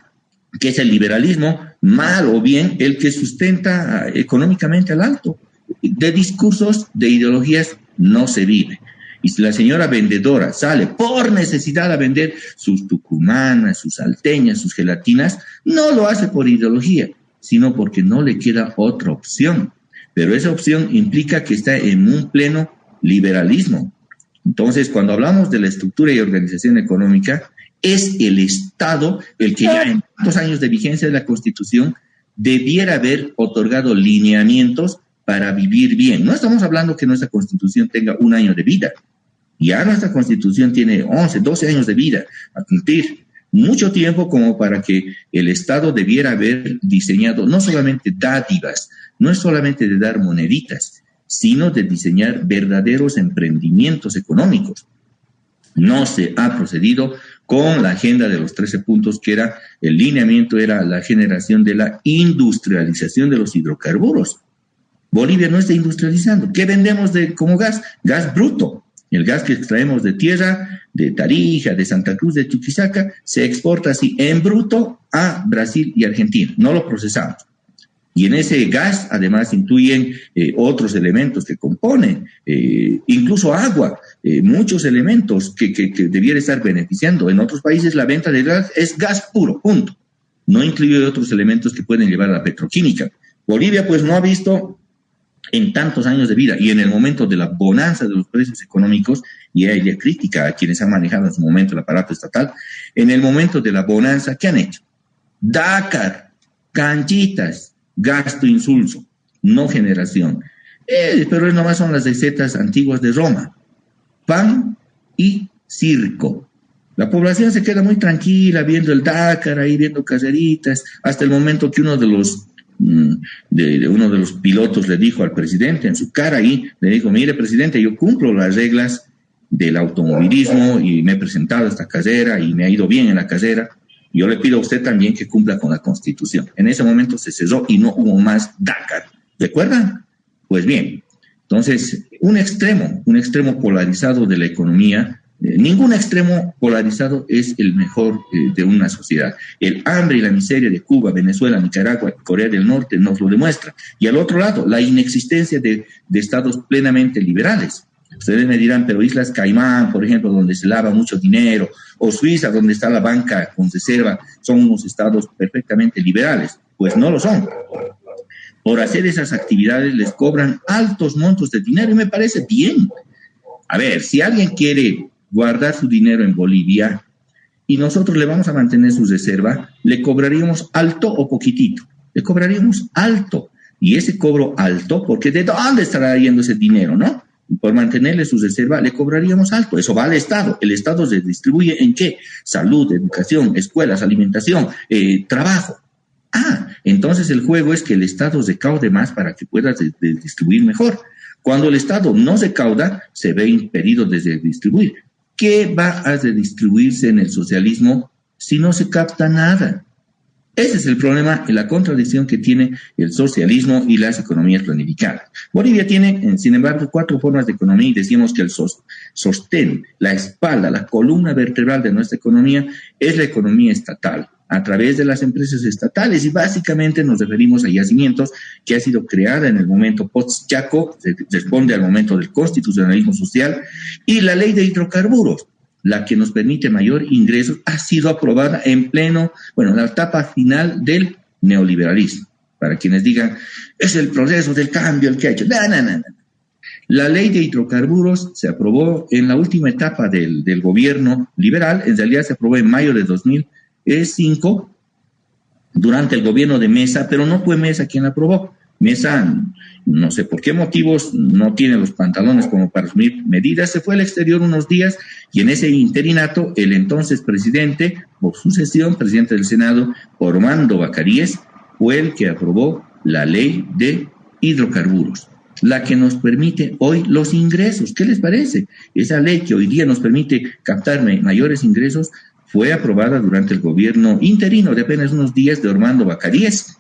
que es el liberalismo, mal o bien, el que sustenta económicamente al Alto. De discursos, de ideologías, no se vive. Y si la señora vendedora sale por necesidad a vender sus tucumanas, sus salteñas, sus gelatinas, no lo hace por ideología, sino porque no le queda otra opción. Pero esa opción implica que está en un pleno liberalismo. Entonces, cuando hablamos de la estructura y organización económica, es el Estado el que ya en 2 años de vigencia de la Constitución debiera haber otorgado lineamientos para vivir bien. No estamos hablando que nuestra Constitución tenga 1 año de vida. Ya nuestra Constitución tiene 11, 12 años de vida a cumplir. Mucho tiempo como para que el Estado debiera haber diseñado no solamente dádivas, no es solamente de dar moneditas, sino de diseñar verdaderos emprendimientos económicos. No se ha procedido con la agenda de los 13 puntos, que era el lineamiento, era la generación de la industrialización de los hidrocarburos. Bolivia no está industrializando. ¿Qué vendemos como gas? Gas bruto. El gas que extraemos de tierra, de Tarija, de Santa Cruz, de Chuquisaca, se exporta así en bruto a Brasil y Argentina. No lo procesamos. Y en ese gas, además, incluyen otros elementos que componen, incluso agua, muchos elementos que debiera estar beneficiando. En otros países la venta de gas es gas puro, punto. No incluye otros elementos que pueden llevar a la petroquímica. Bolivia, pues, no ha visto en tantos años de vida y en el momento de la bonanza de los precios económicos, y ella crítica a quienes han manejado en su momento el aparato estatal, en el momento de la bonanza, ¿qué han hecho? Dakar, canchitas, gasto insulso, no generación. Pero nomás son las recetas antiguas de Roma, pan y circo. La población se queda muy tranquila viendo el Dakar, ahí viendo caseritas, hasta el momento que uno de los pilotos le dijo al presidente en su cara ahí, le dijo: mire, presidente, yo cumplo las reglas del automovilismo y me he presentado a esta carrera y me ha ido bien en la carrera, y yo le pido a usted también que cumpla con la Constitución. En ese momento se cerró y no hubo más Dakar. ¿Recuerdan? Pues bien, entonces un extremo polarizado de la economía. Ningún extremo polarizado es el mejor de una sociedad. El hambre y la miseria de Cuba, Venezuela, Nicaragua y Corea del Norte nos lo demuestra. Y al otro lado, la inexistencia de estados plenamente liberales. Ustedes me dirán, pero Islas Caimán, por ejemplo, donde se lava mucho dinero, o Suiza, donde está la banca con reserva, son unos estados perfectamente liberales. Pues no lo son. Por hacer esas actividades les cobran altos montos de dinero y me parece bien. A ver, si alguien quiere guardar su dinero en Bolivia y nosotros le vamos a mantener su reserva, le cobraríamos alto o poquitito, le cobraríamos alto. Y ese cobro alto, porque ¿de dónde estará yendo ese dinero, no? Por mantenerle su reserva le cobraríamos alto. Eso va al Estado. El Estado se distribuye ¿en qué? Salud, educación, escuelas, alimentación, trabajo. Entonces el juego es que el Estado recaude más para que pueda distribuir mejor. Cuando el Estado no recauda, se ve impedido de distribuir. ¿Qué va a redistribuirse en el socialismo si no se capta nada? Ese es el problema y la contradicción que tiene el socialismo y las economías planificadas. Bolivia tiene, sin embargo, 4 formas de economía y decimos que el sostén, la espalda, la columna vertebral de nuestra economía es la economía estatal, a través de las empresas estatales, y básicamente nos referimos a yacimientos que ha sido creada en el momento post-Chaco, responde al momento del constitucionalismo social, y la ley de hidrocarburos, la que nos permite mayor ingresos, ha sido aprobada en la etapa final del neoliberalismo. Para quienes digan, es el proceso del cambio el que ha hecho. No. La ley de hidrocarburos se aprobó en la última etapa del gobierno liberal, en realidad se aprobó en mayo de 2005, durante el gobierno de Mesa, pero no fue Mesa quien la aprobó. Mesa, no sé por qué motivos, no tiene los pantalones como para asumir medidas, se fue al exterior unos días y en ese interinato el entonces presidente, por sucesión, presidente del Senado, Ormando Bacaríes, fue el que aprobó la ley de hidrocarburos, la que nos permite hoy los ingresos. ¿Qué les parece? Esa ley que hoy día nos permite captar mayores ingresos fue aprobada durante el gobierno interino de apenas unos días de Ormando Bacaríes.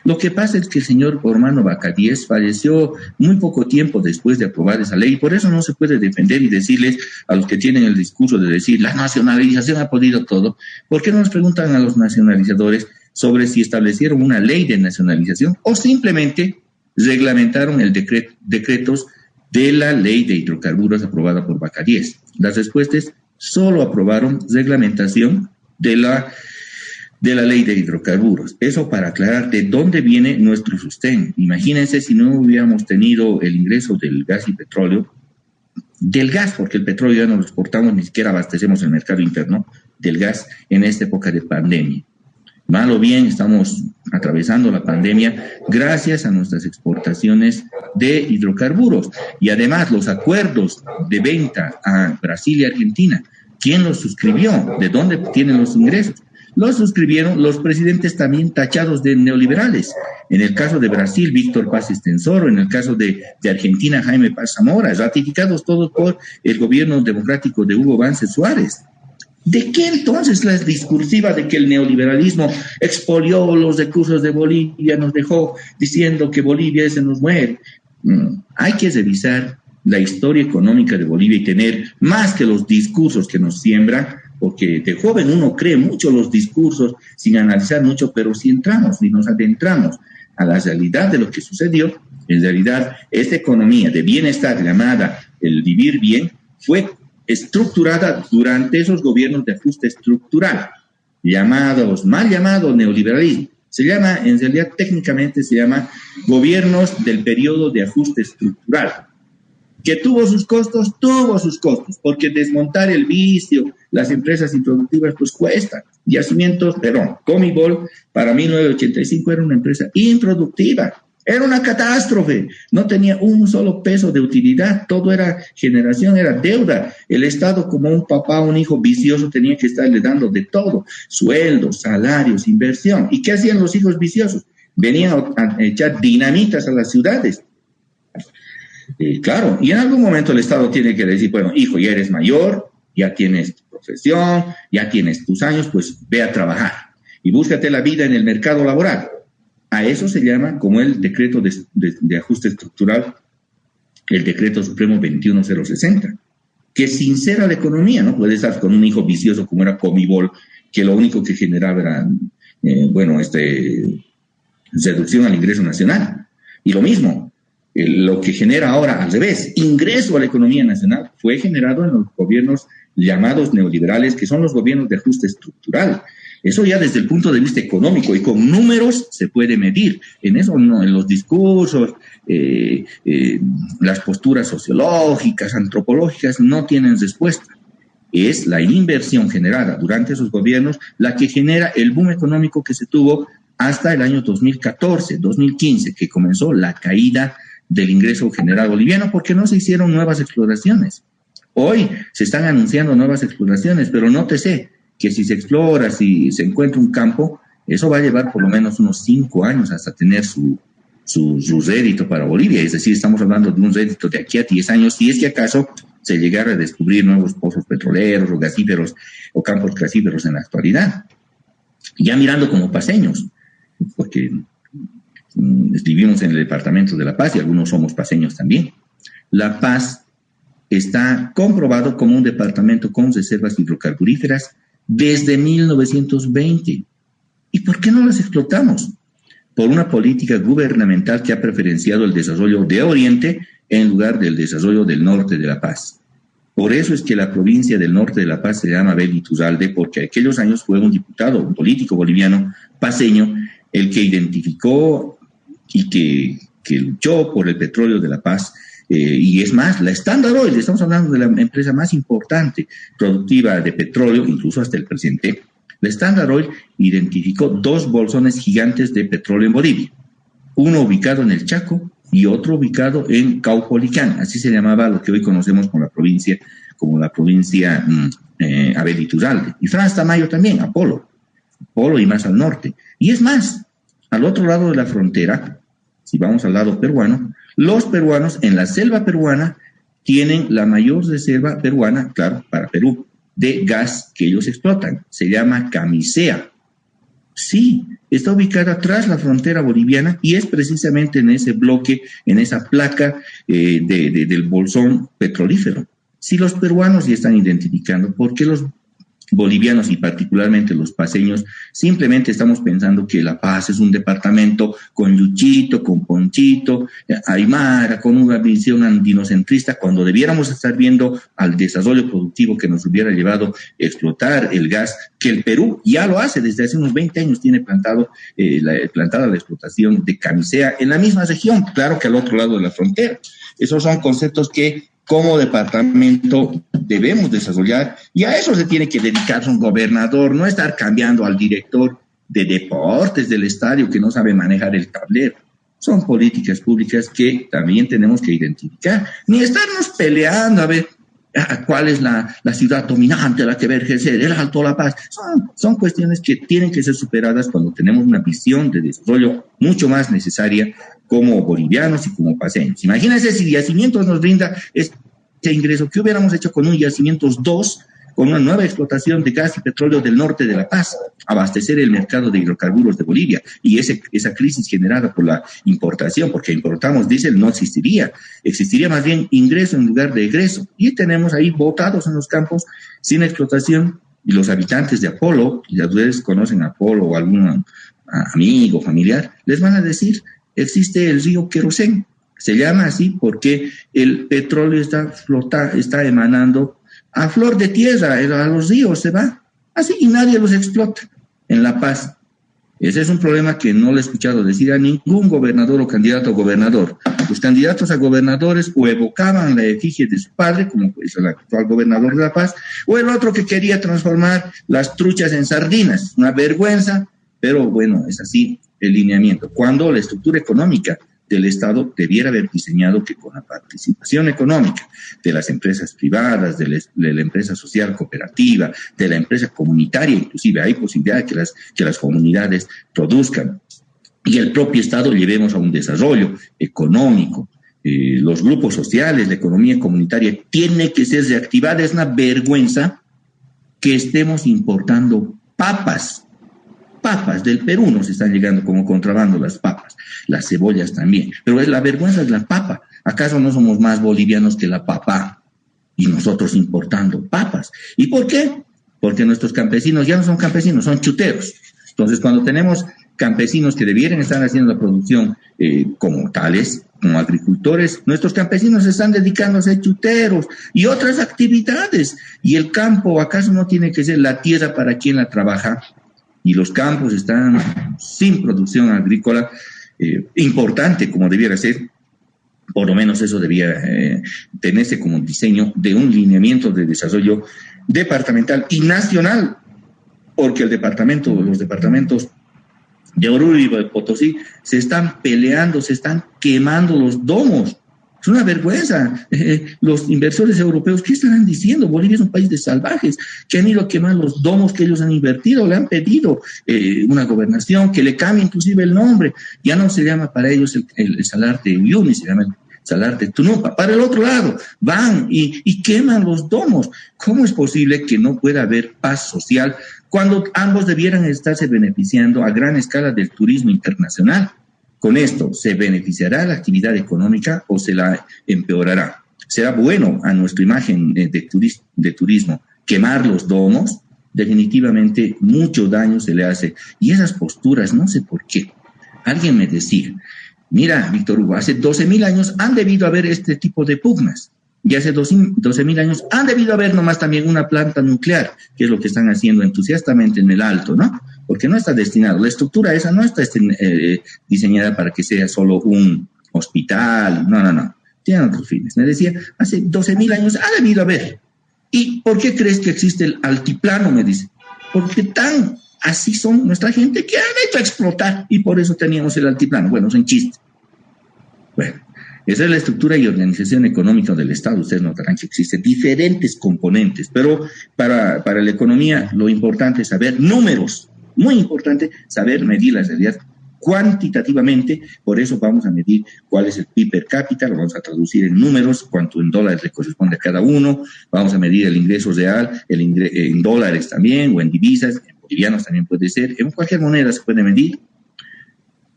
Lo que pasa es que el señor Ormando Bacaríes falleció muy poco tiempo después de aprobar esa ley, y por eso no se puede defender y decirles a los que tienen el discurso de decir la nacionalización ha podido todo. ¿Por qué no nos preguntan a los nacionalizadores sobre si establecieron una ley de nacionalización o simplemente reglamentaron el decretos de la ley de hidrocarburos aprobada por Bacaríes? La respuesta es: solo aprobaron reglamentación de la ley de hidrocarburos. Eso para aclarar de dónde viene nuestro sostén. Imagínense si no hubiéramos tenido el ingreso del gas y petróleo, del gas, porque el petróleo ya no lo exportamos, ni siquiera abastecemos el mercado interno del gas en esta época de pandemia. Mal o bien, estamos atravesando la pandemia gracias a nuestras exportaciones de hidrocarburos. Y además, los acuerdos de venta a Brasil y Argentina, ¿quién los suscribió? ¿De dónde tienen los ingresos? Los suscribieron los presidentes también tachados de neoliberales. En el caso de Brasil, Víctor Paz Estenssoro; en el caso de Argentina, Jaime Paz Zamora, ratificados todos por el gobierno democrático de Hugo Banzer Suárez. ¿De qué entonces la discursiva de que el neoliberalismo expolió los recursos de Bolivia, nos dejó diciendo que Bolivia se nos muere? Hay que revisar la historia económica de Bolivia y tener más que los discursos que nos siembran, porque de joven uno cree mucho los discursos sin analizar mucho, pero si entramos y nos adentramos a la realidad de lo que sucedió, en realidad esta economía de bienestar llamada el vivir bien fue estructurada durante esos gobiernos de ajuste estructural, mal llamado neoliberalismo. Se llama, en realidad técnicamente se llama gobiernos del periodo de ajuste estructural. Que tuvo sus costos, porque desmontar el vicio, las empresas improductivas, pues cuesta. Comibol, para 1985 era una empresa improductiva, era una catástrofe, no tenía un solo peso de utilidad, todo era generación, era deuda. El Estado, como un papá, un hijo vicioso, tenía que estarle dando de todo, sueldos, salarios, inversión. ¿Y qué hacían los hijos viciosos? Venían a echar dinamitas a las ciudades. Claro, y en algún momento el Estado tiene que decir, bueno, hijo, ya eres mayor, ya tienes tu profesión, ya tienes tus años, pues ve a trabajar y búscate la vida en el mercado laboral. A eso se llama, como el decreto de ajuste estructural, el decreto supremo 21060, que sincera la economía, ¿no? Puede estar con un hijo vicioso como era Comibol, que lo único que generaba era, reducción al ingreso nacional. Y lo mismo, lo que genera ahora, al revés, ingreso a la economía nacional, fue generado en los gobiernos llamados neoliberales, que son los gobiernos de ajuste estructural. Eso ya desde el punto de vista económico y con números se puede medir. En eso no, en los discursos, las posturas sociológicas, antropológicas no tienen respuesta. Es la inversión generada durante esos gobiernos la que genera el boom económico que se tuvo hasta el año 2014, 2015, que comenzó la caída del ingreso general boliviano porque no se hicieron nuevas exploraciones. Hoy se están anunciando nuevas exploraciones, pero nótese que si se explora, si se encuentra un campo, eso va a llevar por lo menos unos 5 años hasta tener su rédito para Bolivia. Es decir, estamos hablando de un rédito de aquí a 10 años, si es que acaso se llegara a descubrir nuevos pozos petroleros o gasíferos o campos gasíferos en la actualidad. Ya mirando como paseños, porque vivimos en el departamento de La Paz y algunos somos paseños también. La Paz está comprobado como un departamento con reservas hidrocarburíferas desde 1920. ¿Y por qué no las explotamos? Por una política gubernamental que ha preferenciado el desarrollo de Oriente en lugar del desarrollo del norte de La Paz. Por eso es que la provincia del norte de La Paz se llama Abel Iturralde, porque aquellos años fue un diputado, un político boliviano, paceño, el que identificó y que luchó por el petróleo de La Paz. Y es más, la Standard Oil, estamos hablando de la empresa más importante productiva de petróleo, incluso hasta el presente. La Standard Oil identificó 2 bolsones gigantes de petróleo en Bolivia, uno ubicado en el Chaco y otro ubicado en Caupolicán, así se llamaba lo que hoy conocemos como la provincia Abel Iturralde. Y Franz Tamayo también, Apolo y más al norte. Y es más, al otro lado de la frontera, si vamos al lado peruano, los peruanos en la selva peruana tienen la mayor reserva peruana, claro, para Perú, de gas que ellos explotan. Se llama Camisea. Sí, está ubicada tras la frontera boliviana y es precisamente en ese bloque, en esa placa del bolsón petrolífero. Si los peruanos ya están identificando, ¿por qué los bolivianos y particularmente los paceños simplemente estamos pensando que La Paz es un departamento con Luchito, con Ponchito, Aymara, con una visión andinocentrista, cuando debiéramos estar viendo al desarrollo productivo que nos hubiera llevado a explotar el gas, que el Perú ya lo hace desde hace unos 20 años, tiene plantada la explotación de Camisea en la misma región, claro que al otro lado de la frontera. Esos son conceptos que como departamento debemos desarrollar, y a eso se tiene que dedicar un gobernador, no estar cambiando al director de deportes del estadio que no sabe manejar el tablero. Son políticas públicas que también tenemos que identificar, ni estarnos peleando a ver cuál es la ciudad dominante, la que va a ejercer el Alto La Paz. Son cuestiones que tienen que ser superadas cuando tenemos una visión de desarrollo mucho más necesaria como bolivianos y como paceños. Imagínense si Yacimientos nos brinda ese ingreso, ¿qué hubiéramos hecho con un Yacimientos 2, con una nueva explotación de gas y petróleo del norte de La Paz, abastecer el mercado de hidrocarburos de Bolivia? Y esa crisis generada por la importación, porque importamos diésel, no existiría más bien ingreso en lugar de egreso. Y tenemos ahí botados en los campos, sin explotación, y los habitantes de Apolo, y ustedes conocen a Apolo o algún amigo, familiar, les van a decir, existe el río Querosén. Se llama así porque el petróleo está emanando a flor de tierra, a los ríos se va, así, y nadie los explota. En La Paz, Ese es un problema que no le he escuchado decir a ningún gobernador o candidato a gobernador. Los candidatos a gobernadores o evocaban la efigie de su padre, como es el actual gobernador de La Paz, o el otro que quería transformar las truchas en sardinas. Una vergüenza, pero bueno, es así el lineamiento. Cuando la estructura económica del Estado debiera haber diseñado que con la participación económica de las empresas privadas, de la empresa social cooperativa, de la empresa comunitaria, inclusive hay posibilidad de que las comunidades produzcan y el propio Estado llevemos a un desarrollo económico. Los grupos sociales, la economía comunitaria tiene que ser reactivada. Es una vergüenza que estemos importando papas del Perú, nos están llegando como contrabando las papas, las cebollas también, pero la vergüenza es la papa. ¿Acaso no somos más bolivianos que la papa? Y nosotros importando papas. ¿Y por qué? Porque nuestros campesinos ya no son campesinos, son chuteros. Entonces, cuando tenemos campesinos que debieran estar haciendo la producción como tales, como agricultores, nuestros campesinos se están dedicando a ser chuteros y otras actividades. ¿Y el campo acaso no tiene que ser la tierra para quien la trabaja? Y los campos están sin producción agrícola importante como debiera ser. Por lo menos eso debía tenerse como diseño de un lineamiento de desarrollo departamental y nacional, porque los departamentos de Oruro y de Potosí se están peleando, se están quemando los domos. Es una vergüenza. Los inversores europeos, ¿qué estarán diciendo? Bolivia es un país de salvajes que han ido a quemar los domos que ellos han invertido. Le han pedido una gobernación que le cambie inclusive el nombre. Ya no se llama para ellos el Salar de Uyuni, se llama el Salar de Tunupa. Para el otro lado, van y queman los domos. ¿Cómo es posible que no pueda haber paz social cuando ambos debieran estarse beneficiando a gran escala del turismo internacional? Con esto, ¿se beneficiará la actividad económica o se la empeorará? ¿Será bueno a nuestra imagen de turismo quemar los domos? Definitivamente mucho daño se le hace. Y esas posturas, no sé por qué. Alguien me decía, mira, Víctor Hugo, hace 12.000 años han debido haber este tipo de pugnas. Y hace 12.000 años han debido haber nomás también una planta nuclear, que es lo que están haciendo entusiastamente en el Alto, ¿no? Porque no está destinado, la estructura esa no está diseñada para que sea solo un hospital, no, tiene otros fines. Me decía, hace 12.000 años ha debido haber. ¿Y por qué crees que existe el altiplano? Me dice, porque tan así son nuestra gente que han hecho explotar y por eso teníamos el altiplano. Bueno, es un chiste. Bueno. Esa es la estructura y organización económica del Estado. Ustedes notarán que existen diferentes componentes, pero para la economía lo importante es saber números, muy importante saber medir la realidad cuantitativamente. Por eso vamos a medir cuál es el PIB per cápita, lo vamos a traducir en números, cuánto en dólares le corresponde a cada uno, vamos a medir el ingreso real, en dólares también, o en divisas, en bolivianos también puede ser, en cualquier moneda se puede medir.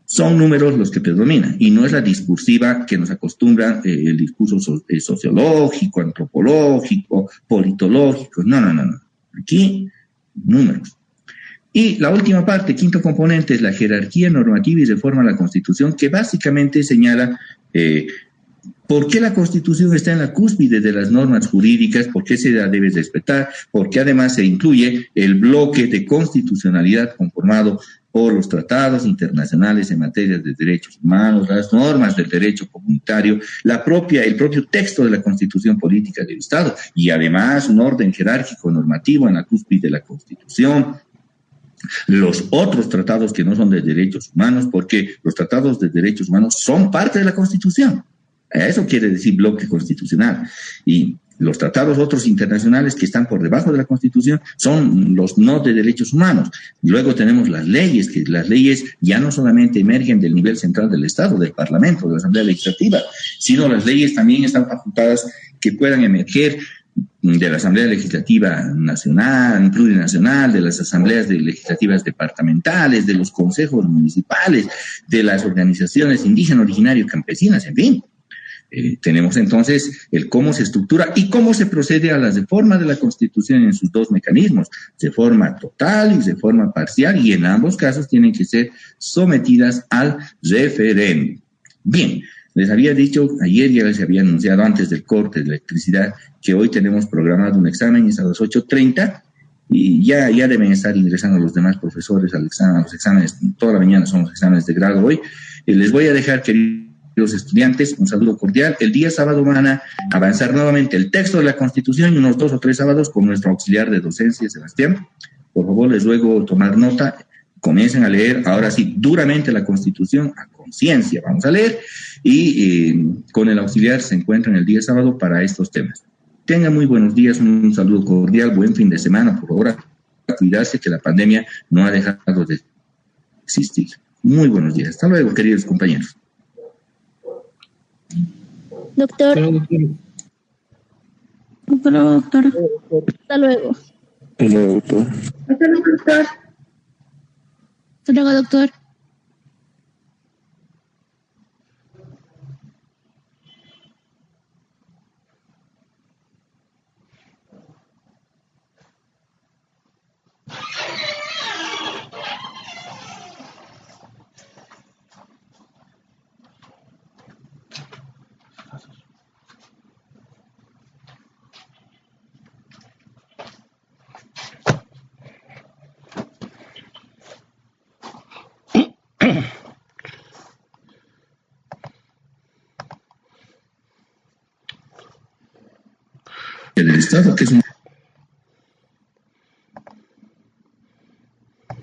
Son números los que predominan y no es la discursiva que nos acostumbra el discurso sociológico, antropológico, politológico. No. Aquí, números. Y la última parte, quinto componente, es la jerarquía normativa y reforma a la Constitución, que básicamente señala por qué la Constitución está en la cúspide de las normas jurídicas, por qué se la debe respetar, por qué además se incluye el bloque de constitucionalidad conformado por los tratados internacionales en materia de derechos humanos, las normas del derecho comunitario, el propio texto de la Constitución Política del Estado y además un orden jerárquico normativo en la cúspide de la Constitución. Los otros tratados que no son de derechos humanos, porque los tratados de derechos humanos son parte de la Constitución. Eso quiere decir bloque constitucional. Y los tratados otros internacionales que están por debajo de la Constitución son los no de derechos humanos. Luego tenemos las leyes, que las leyes ya no solamente emergen del nivel central del Estado, del Parlamento, de la Asamblea Legislativa, sino las leyes también están facultadas que puedan emerger de la Asamblea Legislativa Nacional, Plurinacional, de las asambleas legislativas departamentales, de los consejos municipales, de las organizaciones indígenas, originarias, campesinas, en fin. Tenemos entonces el cómo se estructura y cómo se procede a la reforma de la Constitución en sus dos mecanismos, reforma total y reforma parcial, y en ambos casos tienen que ser sometidas al referéndum. Bien, les había dicho ayer, ya les había anunciado antes del corte de electricidad, que hoy tenemos programado un examen, es a las 8:30, y ya deben estar ingresando los demás profesores al examen, a los exámenes. Toda la mañana son los exámenes de grado hoy. Les voy a dejar, queridos estudiantes, un saludo cordial. El día sábado van a avanzar nuevamente el texto de la Constitución y unos 2 o 3 sábados con nuestro auxiliar de docencia, Sebastián. Por favor, les ruego tomar nota. Comiencen a leer, ahora sí, duramente la Constitución, a conciencia vamos a leer, y con el auxiliar se encuentran el día sábado para estos temas. Tengan muy buenos días, un saludo cordial, buen fin de semana, por favor, a cuidarse que la pandemia no ha dejado de existir. Muy buenos días, hasta luego, queridos compañeros. Doctor. Hasta luego, doctor. Hasta luego. Hasta luego, doctor. Hasta luego, doctor. Hasta luego, doctor. El Estado, que es un